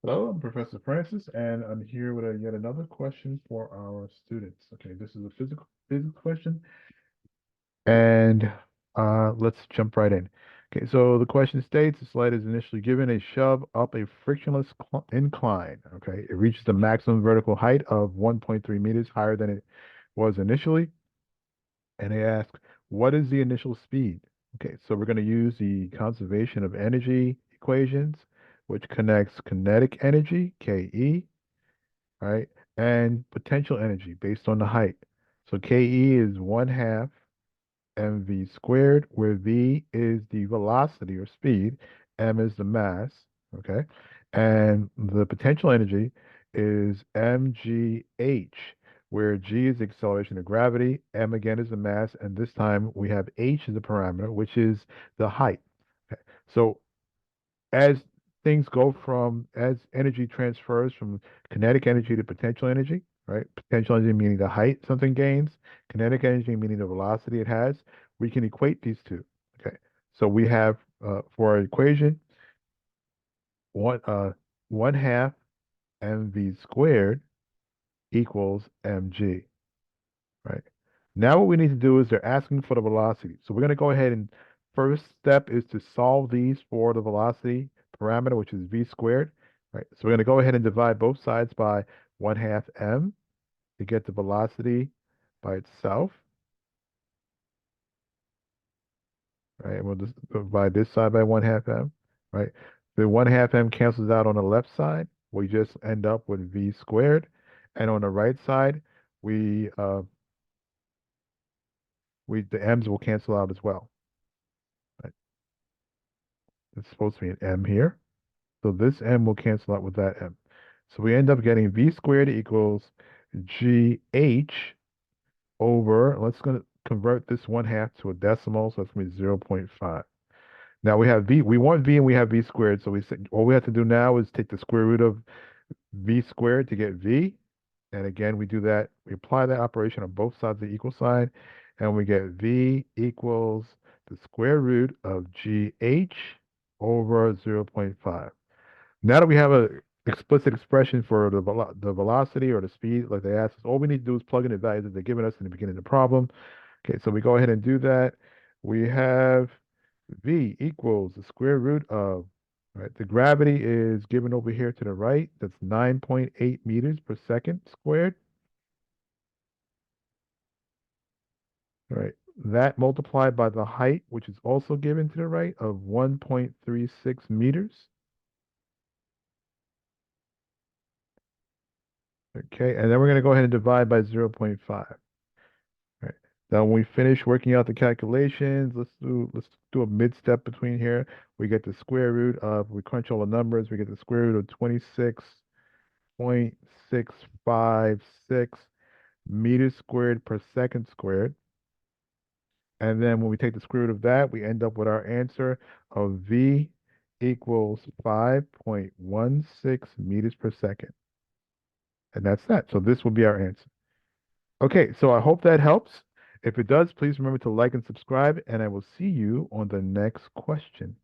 Hello, I'm Professor Francis, and I'm here with yet another question for our students. Okay, this is a physics question, and let's jump right in. Okay, so the question states the sled is initially given a shove up a frictionless incline. Okay, it reaches the maximum vertical height of 1.3 meters higher than it was initially, and they ask, what is the initial speed? Okay, so we're going to use the conservation of energy equations, which connects kinetic energy, KE, right? And potential energy based on the height. So KE is 1/2 mv squared, where v is the velocity or speed, m is the mass, okay? And the potential energy is mgh, where g is the acceleration of gravity, m again is the mass, and this time we have h as the parameter, which is the height. Okay. So as things go from as energy transfers from kinetic energy to potential energy, right? Potential energy meaning the height something gains, kinetic energy meaning the velocity it has. We can equate these two. Okay, so we have for our equation one 1/2 mv squared equals mg. Right. Now what we need to do is they're asking for the velocity. So we're going to go ahead and first step is to solve these for the velocity parameter, which is v squared. Right. So we're going to go ahead and divide both sides by 1/2 m to get the velocity by itself. Right. And we'll just divide this side by 1/2 m. Right. The 1/2 m cancels out on the left side. We just end up with v squared. And on the right side, we the m's will cancel out as well. Right. It's supposed to be an m here. So this m will cancel out with that m. So we end up getting v squared equals gh over, let's going to convert this 1/2 to a decimal, so that's going to be 0.5. Now we have v, we want v and we have v squared, so we say, all we have to do now is take the square root of v squared to get v. And again, we do that, we apply that operation on both sides of the equal sign, and we get v equals the square root of gh over 0.5. Now that we have a explicit expression for the velocity or the speed, like they asked us, all we need to do is plug in the values that they're giving us in the beginning of the problem. Okay, so we go ahead and do that. We have v equals the square root of, right, the gravity is given over here to the right. That's 9.8 meters per second squared. Right. That multiplied by the height, which is also given to the right, of 1.36 meters. Okay, and then we're going to go ahead and divide by 0.5. Right. Now, when we finish working out the calculations, let's do a mid step between here. We get the square root of, we crunch all the numbers, we get the square root of 26.656 meters squared per second squared. And then when we take the square root of that, we end up with our answer of V equals 5.16 meters per second. And that's that. So this will be our answer. Okay, so I hope that helps. If it does, please remember to like and subscribe, and I will see you on the next question.